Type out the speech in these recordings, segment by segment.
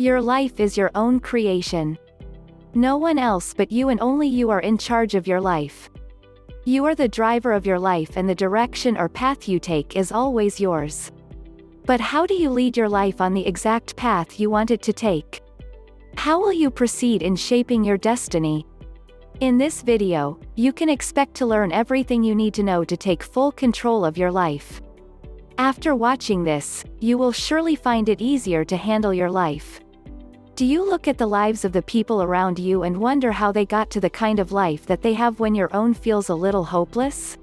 Your life is your own creation. No one else but you and only you are in charge of your life. You are the driver of your life and the direction or path you take is always yours. But how do you lead your life on the exact path you want it to take? How will you proceed in shaping your destiny? In this video, you can expect to learn everything you need to know to take full control of your life. After watching this, you will surely find it easier to handle your life. Do you look at the lives of the people around you and wonder how they got to the kind of life that they have when your own feels a little hopeless?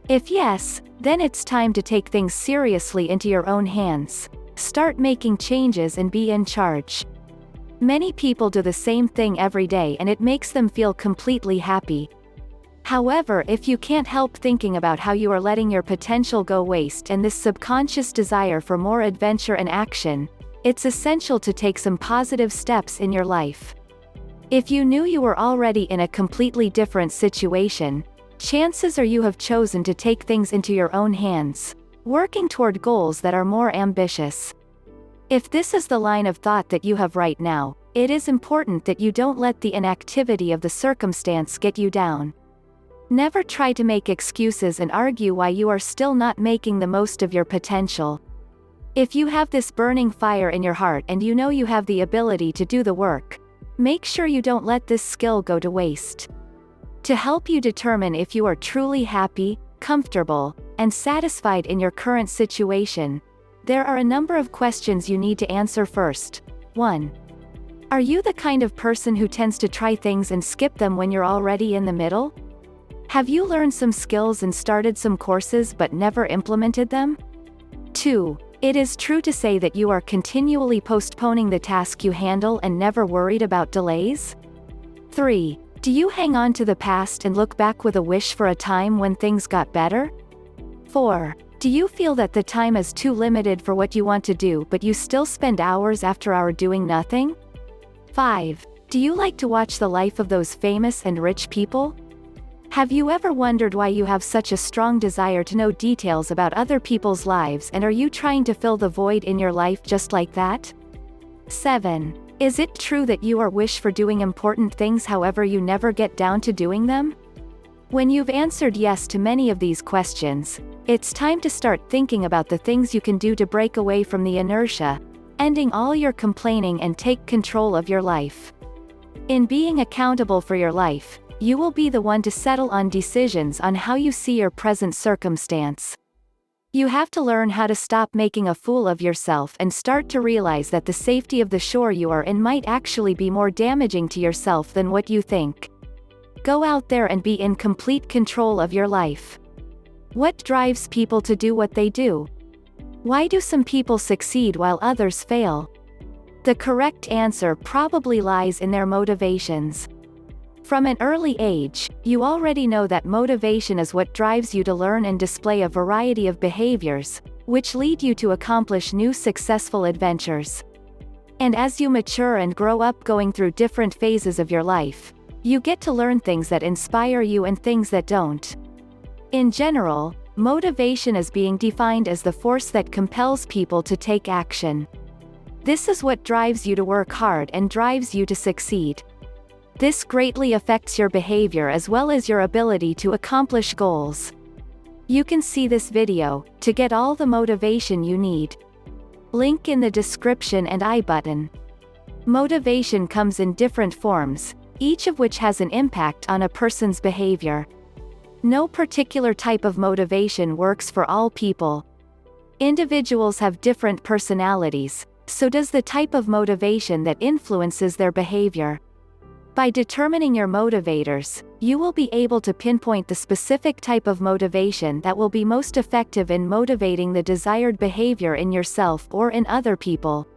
If yes, then it's time to take things seriously into your own hands. Start making changes and be in charge. Many people do the same thing every day and it makes them feel completely happy. However, if you can't help thinking about how you are letting your potential go waste and this subconscious desire for more adventure and action, it's essential to take some positive steps in your life. If you knew you were already in a completely different situation, chances are you have chosen to take things into your own hands, working toward goals that are more ambitious. If this is the line of thought that you have right now, it is important that you don't let the inactivity of the circumstance get you down. Never try to make excuses and argue why you are still not making the most of your potential. If you have this burning fire in your heart and you know you have the ability to do the work, make sure you don't let this skill go to waste. To help you determine if you are truly happy, comfortable, and satisfied in your current situation, there are a number of questions you need to answer first. 1. Are you the kind of person who tends to try things and skip them when you're already in the middle? Have you learned some skills and started some courses but never implemented them? 2. It is true to say that you are continually postponing the task you handle and never worried about delays? 3. Do you hang on to the past and look back with a wish for a time when things got better? 4. Do you feel that the time is too limited for what you want to do but you still spend hours after hour doing nothing? 5. Do you like to watch the life of those famous and rich people? Have you ever wondered why you have such a strong desire to know details about other people's lives and are you trying to fill the void in your life just like that? 7. Is it true that you wish for doing important things however you never get down to doing them? When you've answered yes to many of these questions, it's time to start thinking about the things you can do to break away from the inertia, ending all your complaining and take control of your life. In being accountable for your life, you will be the one to settle on decisions on how you see your present circumstance. You have to learn how to stop making a fool of yourself and start to realize that the safety of the shore you are in might actually be more damaging to yourself than what you think. Go out there and be in complete control of your life. What drives people to do what they do? Why do some people succeed while others fail? The correct answer probably lies in their motivations. From an early age, you already know that motivation is what drives you to learn and display a variety of behaviors, which lead you to accomplish new successful adventures. And as you mature and grow up going through different phases of your life, you get to learn things that inspire you and things that don't. In general, motivation is being defined as the force that compels people to take action. This is what drives you to work hard and drives you to succeed. This greatly affects your behavior as well as your ability to accomplish goals. You can see this video to get all the motivation you need. Link in the description and I button. Motivation comes in different forms, each of which has an impact on a person's behavior. No particular type of motivation works for all people. Individuals have different personalities, so does the type of motivation that influences their behavior. By determining your motivators, you will be able to pinpoint the specific type of motivation that will be most effective in motivating the desired behavior in yourself or in other people.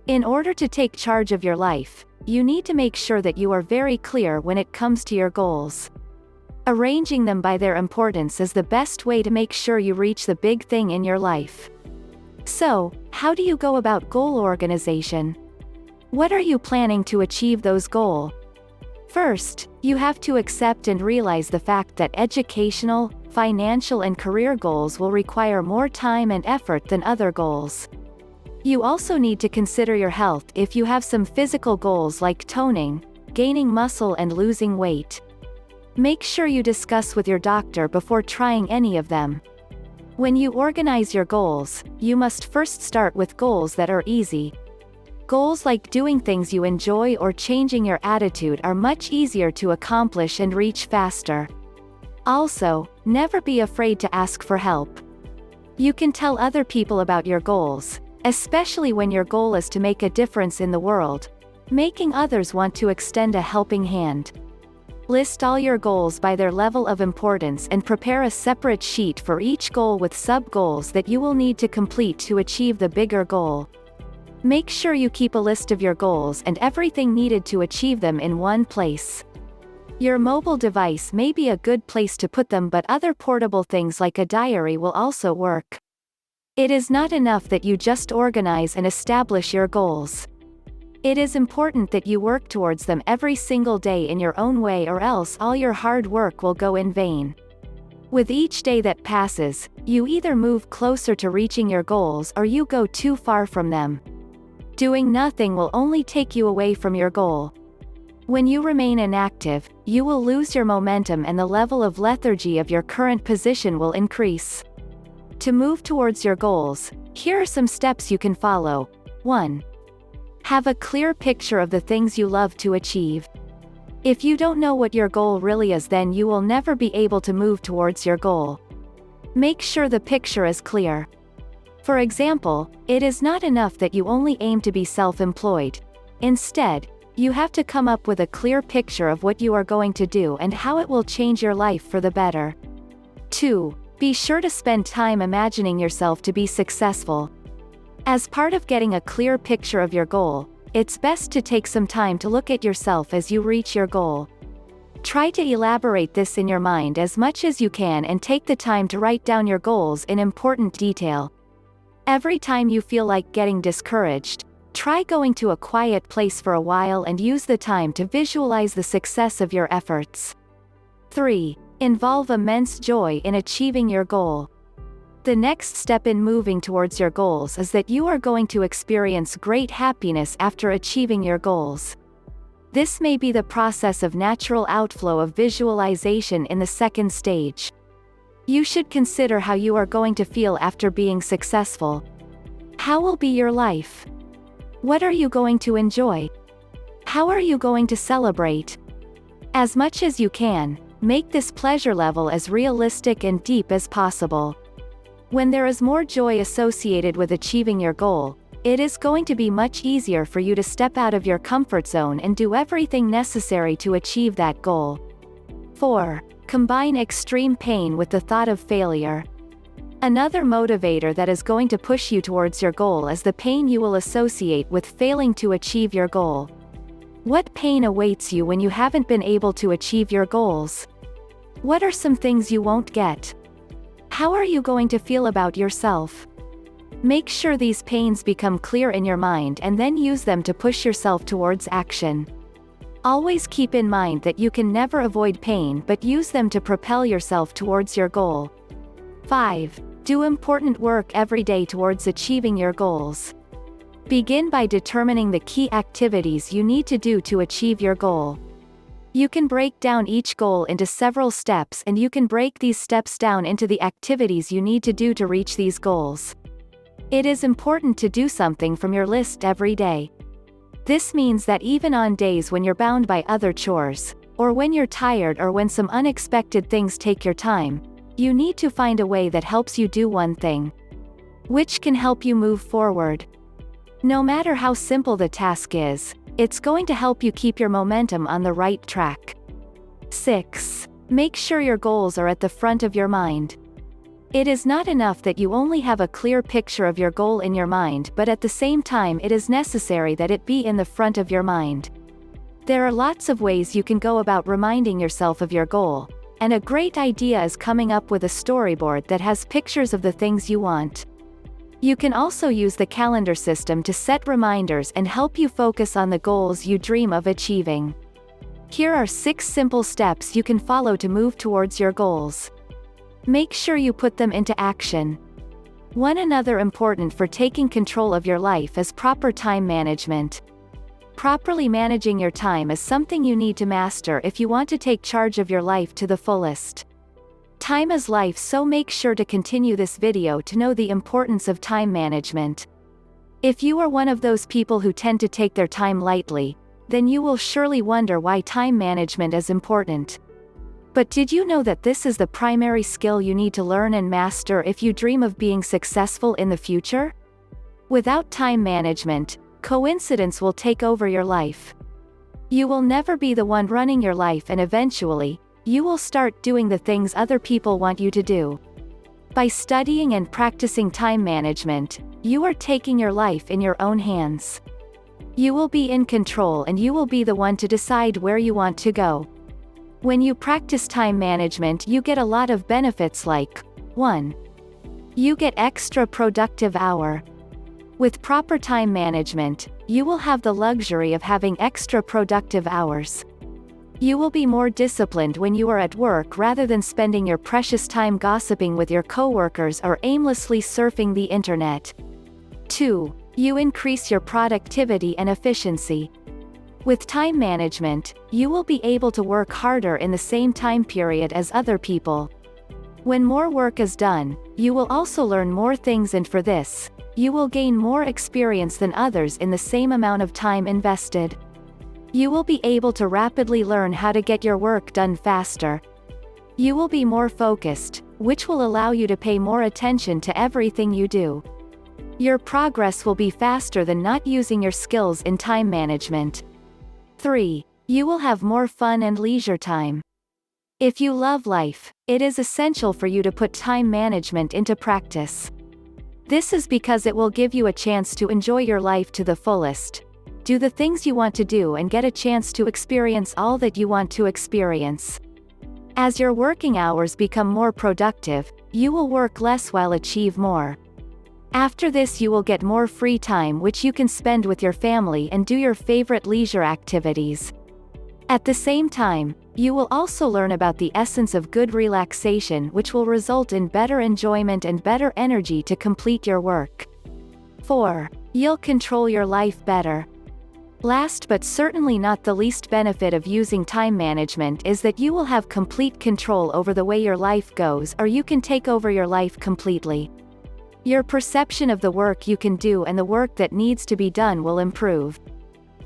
In order to take charge of your life, you need to make sure that you are very clear when it comes to your goals. Arranging them by their importance is the best way to make sure you reach the big thing in your life. So, how do you go about goal organization? What are you planning to achieve those goals? First, you have to accept and realize the fact that educational, financial and career goals will require more time and effort than other goals. You also need to consider your health if you have some physical goals like toning, gaining muscle and losing weight. Make sure you discuss with your doctor before trying any of them. When you organize your goals, you must first start with goals that are easy. Goals like doing things you enjoy or changing your attitude are much easier to accomplish and reach faster. Also, never be afraid to ask for help. You can tell other people about your goals, especially when your goal is to make a difference in the world, making others want to extend a helping hand. List all your goals by their level of importance and prepare a separate sheet for each goal with sub-goals that you will need to complete to achieve the bigger goal. Make sure you keep a list of your goals and everything needed to achieve them in one place. Your mobile device may be a good place to put them, but other portable things like a diary will also work. It is not enough that you just organize and establish your goals. It is important that you work towards them every single day in your own way, or else all your hard work will go in vain. With each day that passes, you either move closer to reaching your goals or you go too far from them. Doing nothing will only take you away from your goal. When you remain inactive, you will lose your momentum and the level of lethargy of your current position will increase. To move towards your goals, here are some steps you can follow. 1. Have a clear picture of the things you love to achieve. If you don't know what your goal really is, then you will never be able to move towards your goal. Make sure the picture is clear. For example, it is not enough that you only aim to be self-employed. Instead, you have to come up with a clear picture of what you are going to do and how it will change your life for the better. 2. Be sure to spend time imagining yourself to be successful. As part of getting a clear picture of your goal, it's best to take some time to look at yourself as you reach your goal. Try to elaborate this in your mind as much as you can and take the time to write down your goals in important detail. Every time you feel like getting discouraged, try going to a quiet place for a while and use the time to visualize the success of your efforts. 3. Involve immense joy in achieving your goal. The next step in moving towards your goals is that you are going to experience great happiness after achieving your goals. This may be the process of natural outflow of visualization in the second stage. You should consider how you are going to feel after being successful. How will be your life? What are you going to enjoy? How are you going to celebrate? As much as you can, make this pleasure level as realistic and deep as possible. When there is more joy associated with achieving your goal, it is going to be much easier for you to step out of your comfort zone and do everything necessary to achieve that goal. 4. Combine extreme pain with the thought of failure. Another motivator that is going to push you towards your goal is the pain you will associate with failing to achieve your goal. What pain awaits you when you haven't been able to achieve your goals? What are some things you won't get? How are you going to feel about yourself? Make sure these pains become clear in your mind and then use them to push yourself towards action. Always keep in mind that you can never avoid pain, but use them to propel yourself towards your goal. 5. Do important work every day towards achieving your goals. Begin by determining the key activities you need to do to achieve your goal. You can break down each goal into several steps, and you can break these steps down into the activities you need to do to reach these goals. It is important to do something from your list every day. This means that even on days when you're bound by other chores, or when you're tired, or when some unexpected things take your time, you need to find a way that helps you do one thing, which can help you move forward. No matter how simple the task is, it's going to help you keep your momentum on the right track. 6. Make sure your goals are at the front of your mind. It is not enough that you only have a clear picture of your goal in your mind, but at the same time it is necessary that it be in the front of your mind. There are lots of ways you can go about reminding yourself of your goal, and a great idea is coming up with a storyboard that has pictures of the things you want. You can also use the calendar system to set reminders and help you focus on the goals you dream of achieving. Here are 6 simple steps you can follow to move towards your goals. Make sure you put them into action. One another important for taking control of your life is proper time management. Properly managing your time is something you need to master if you want to take charge of your life to the fullest. Time is life, so make sure to continue this video to know the importance of time management. If you are one of those people who tend to take their time lightly, then you will surely wonder why time management is important. But did you know that this is the primary skill you need to learn and master if you dream of being successful in the future? Without time management, coincidence will take over your life. You will never be the one running your life, and eventually, you will start doing the things other people want you to do. By studying and practicing time management, you are taking your life in your own hands. You will be in control and you will be the one to decide where you want to go. When you practice time management, you get a lot of benefits like 1. You get extra productive hour. With proper time management, you will have the luxury of having extra productive hours. You will be more disciplined when you are at work rather than spending your precious time gossiping with your coworkers or aimlessly surfing the internet. 2. You increase your productivity and efficiency. With time management, you will be able to work harder in the same time period as other people. When more work is done, you will also learn more things, and for this, you will gain more experience than others in the same amount of time invested. You will be able to rapidly learn how to get your work done faster. You will be more focused, which will allow you to pay more attention to everything you do. Your progress will be faster than not using your skills in time management. 3. You will have more fun and leisure time. If you love life, it is essential for you to put time management into practice. This is because it will give you a chance to enjoy your life to the fullest, do the things you want to do, and get a chance to experience all that you want to experience. As your working hours become more productive, you will work less while achieve more. After this, you will get more free time which you can spend with your family and do your favorite leisure activities. At the same time, you will also learn about the essence of good relaxation, which will result in better enjoyment and better energy to complete your work. 4. You'll control your life better. Last but certainly not the least benefit of using time management is that you will have complete control over the way your life goes, or you can take over your life completely. Your perception of the work you can do and the work that needs to be done will improve.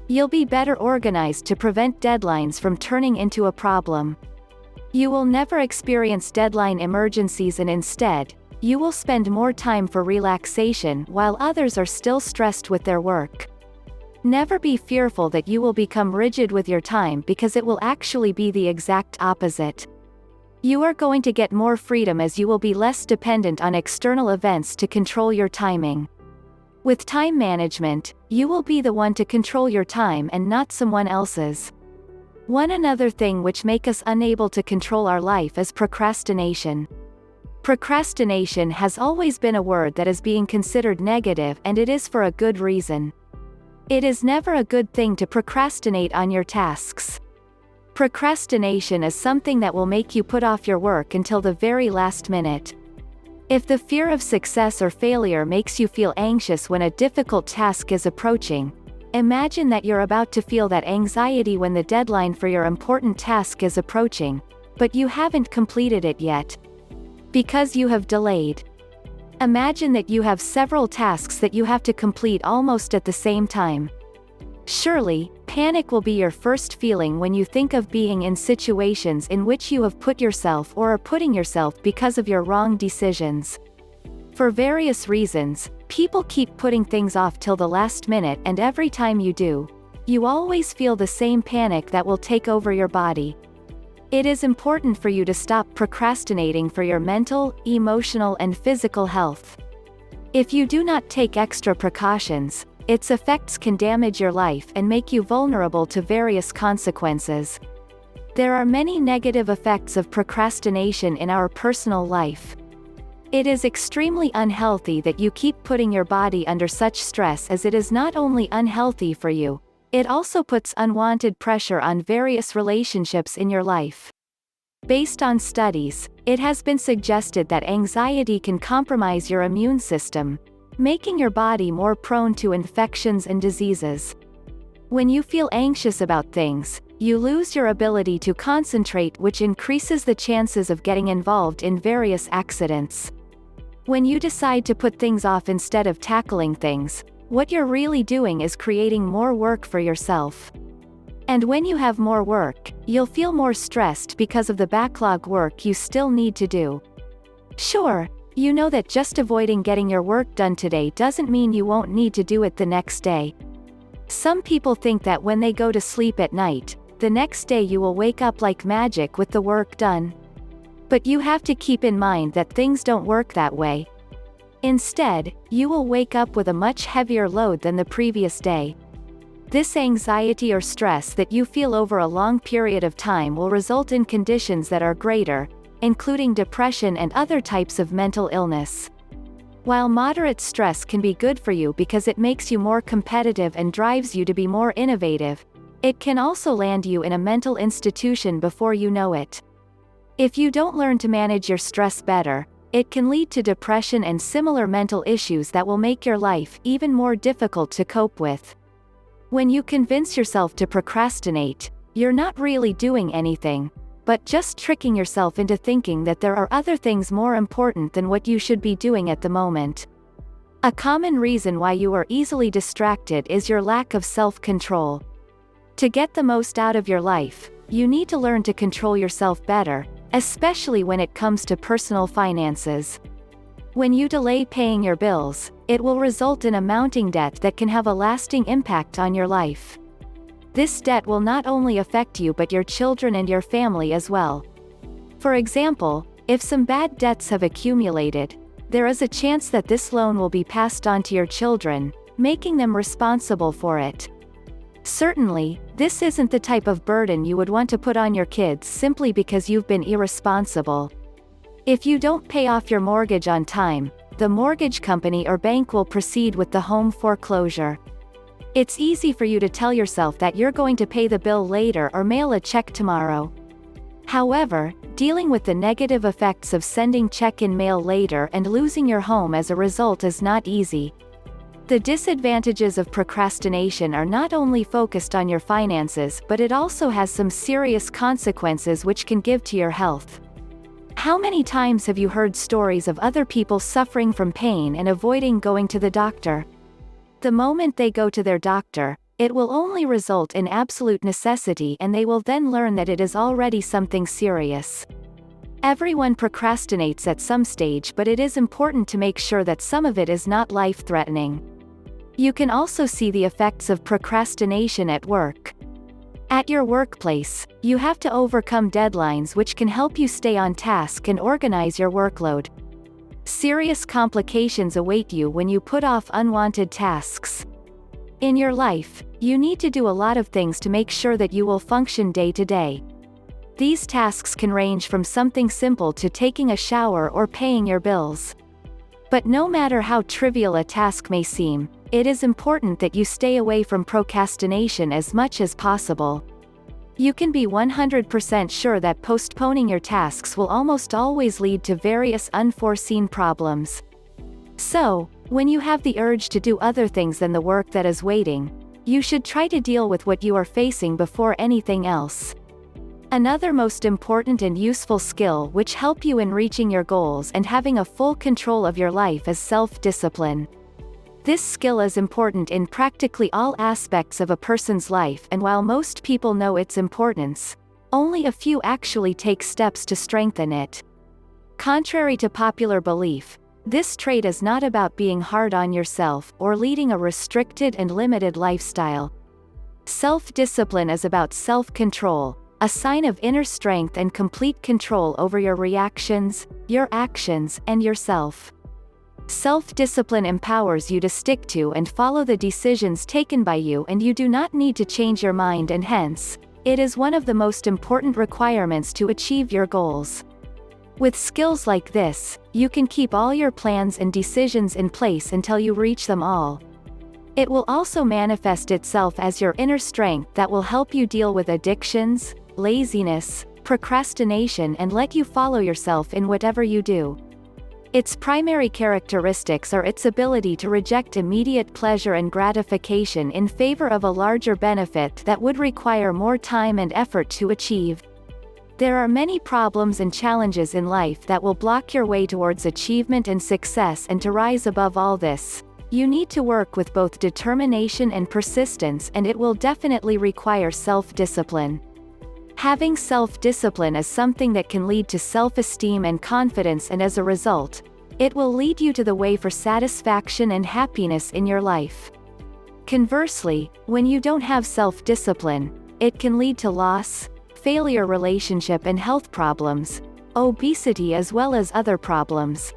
You'll be better organized to prevent deadlines from turning into a problem. You will never experience deadline emergencies, and instead, you will spend more time for relaxation while others are still stressed with their work. Never be fearful that you will become rigid with your time, because it will actually be the exact opposite. You are going to get more freedom as you will be less dependent on external events to control your timing. With time management, you will be the one to control your time and not someone else's. One another thing which makes us unable to control our life is procrastination. Procrastination has always been a word that is being considered negative, and it is for a good reason. It is never a good thing to procrastinate on your tasks. Procrastination is something that will make you put off your work until the very last minute. If the fear of success or failure makes you feel anxious when a difficult task is approaching, imagine that you're about to feel that anxiety when the deadline for your important task is approaching, but you haven't completed it yet, because you have delayed. Imagine that you have several tasks that you have to complete almost at the same time. Surely, panic will be your first feeling when you think of being in situations in which you have put yourself or are putting yourself because of your wrong decisions. For various reasons, people keep putting things off till the last minute, and every time you do, you always feel the same panic that will take over your body. It is important for you to stop procrastinating for your mental, emotional, and physical health. If you do not take extra precautions, its effects can damage your life and make you vulnerable to various consequences. There are many negative effects of procrastination in our personal life. It is extremely unhealthy that you keep putting your body under such stress, as it is not only unhealthy for you, it also puts unwanted pressure on various relationships in your life. Based on studies, It has been suggested that anxiety can compromise your immune system, making your body more prone to infections and diseases. When you feel anxious about things, you lose your ability to concentrate, which increases the chances of getting involved in various accidents. When you decide to put things off instead of tackling things, what you're really doing is creating more work for yourself. And when you have more work, you'll feel more stressed because of the backlog work you still need to do. Sure, you know that just avoiding getting your work done today doesn't mean you won't need to do it the next day. Some people think that when they go to sleep at night, the next day you will wake up like magic with the work done. But you have to keep in mind that things don't work that way. Instead, you will wake up with a much heavier load than the previous day. This anxiety or stress that you feel over a long period of time will result in conditions that are greater, including depression and other types of mental illness. While moderate stress can be good for you because it makes you more competitive and drives you to be more innovative, it can also land you in a mental institution before you know it. If you don't learn to manage your stress better, it can lead to depression and similar mental issues that will make your life even more difficult to cope with. When you convince yourself to procrastinate, you're not really doing anything, but just tricking yourself into thinking that there are other things more important than what you should be doing at the moment. A common reason why you are easily distracted is your lack of self-control. To get the most out of your life, you need to learn to control yourself better, especially when it comes to personal finances. When you delay paying your bills, it will result in a mounting debt that can have a lasting impact on your life. This debt will not only affect you but your children and your family as well. For example, if some bad debts have accumulated, there is a chance that this loan will be passed on to your children, making them responsible for it. Certainly, this isn't the type of burden you would want to put on your kids simply because you've been irresponsible. If you don't pay off your mortgage on time, the mortgage company or bank will proceed with the home foreclosure. It's easy for you to tell yourself that you're going to pay the bill later or mail a check tomorrow. However, dealing with the negative effects of sending check-in mail later and losing your home as a result is not easy. The disadvantages of procrastination are not only focused on your finances, but it also has some serious consequences which can give to your health. How many times have you heard stories of other people suffering from pain and avoiding going to the doctor? The moment they go to their doctor, it will only result in absolute necessity and they will then learn that it is already something serious. Everyone procrastinates at some stage, but it is important to make sure that some of it is not life-threatening. You can also see the effects of procrastination at work. At your workplace, you have to overcome deadlines which can help you stay on task and organize your workload. Serious complications await you when you put off unwanted tasks. In your life, you need to do a lot of things to make sure that you will function day to day. These tasks can range from something simple to taking a shower or paying your bills. But no matter how trivial a task may seem, it is important that you stay away from procrastination as much as possible. You can be 100% sure that postponing your tasks will almost always lead to various unforeseen problems. So, when you have the urge to do other things than the work that is waiting, you should try to deal with what you are facing before anything else. Another most important and useful skill which help you in reaching your goals and having a full control of your life is self-discipline. This skill is important in practically all aspects of a person's life, and while most people know its importance, only a few actually take steps to strengthen it. Contrary to popular belief, this trait is not about being hard on yourself or leading a restricted and limited lifestyle. Self-discipline is about self-control, a sign of inner strength and complete control over your reactions, your actions, and yourself. Self-discipline empowers you to stick to and follow the decisions taken by you, and you do not need to change your mind, and hence, it is one of the most important requirements to achieve your goals. With skills like this, you can keep all your plans and decisions in place until you reach them all. It will also manifest itself as your inner strength that will help you deal with addictions, laziness, procrastination and let you follow yourself in whatever you do. Its primary characteristics are its ability to reject immediate pleasure and gratification in favor of a larger benefit that would require more time and effort to achieve. There are many problems and challenges in life that will block your way towards achievement and success, and to rise above all this, you need to work with both determination and persistence, and it will definitely require self-discipline. Having self-discipline is something that can lead to self-esteem and confidence, and as a result, it will lead you to the way for satisfaction and happiness in your life. Conversely, when you don't have self-discipline, it can lead to loss, failure, relationship and health problems, obesity as well as other problems.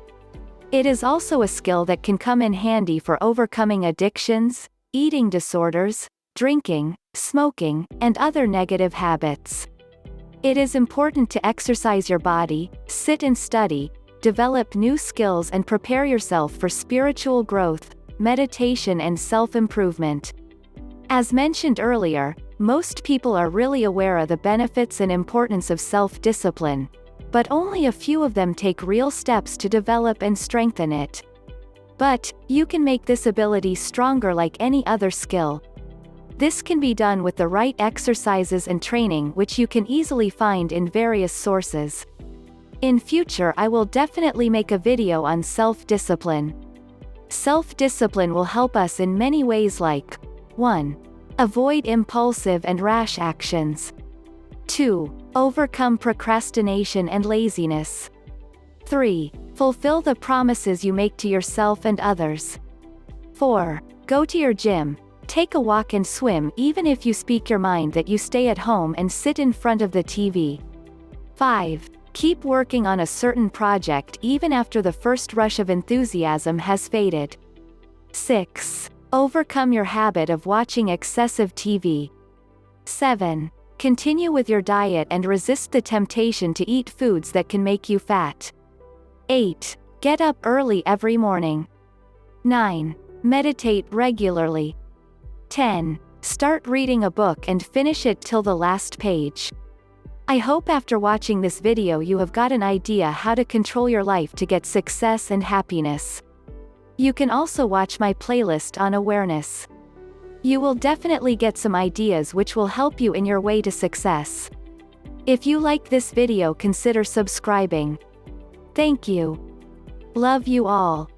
It is also a skill that can come in handy for overcoming addictions, eating disorders, drinking, smoking, and other negative habits. It is important to exercise your body, sit and study, develop new skills and prepare yourself for spiritual growth, meditation and self-improvement. As mentioned earlier, most people are really aware of the benefits and importance of self-discipline, but only a few of them take real steps to develop and strengthen it. But, you can make this ability stronger like any other skill. This can be done with the right exercises and training, which you can easily find in various sources. In future I will definitely make a video on self-discipline. Self-discipline will help us in many ways, like 1. Avoid impulsive and rash actions. 2. Overcome procrastination and laziness. 3. Fulfill the promises you make to yourself and others. 4. Go to your gym, take a walk and swim even if you speak your mind that you stay at home and sit in front of the TV. 5. Keep working on a certain project even after the first rush of enthusiasm has faded. 6. Overcome your habit of watching excessive TV. 7. Continue with your diet and resist the temptation to eat foods that can make you fat. 8. Get up early every morning. 9. Meditate regularly. 10. Start reading a book and finish it till the last page. I hope after watching this video you have got an idea how to control your life to get success and happiness. You can also watch my playlist on awareness. You will definitely get some ideas which will help you in your way to success. If you like this video, consider subscribing. Thank you. Love you all.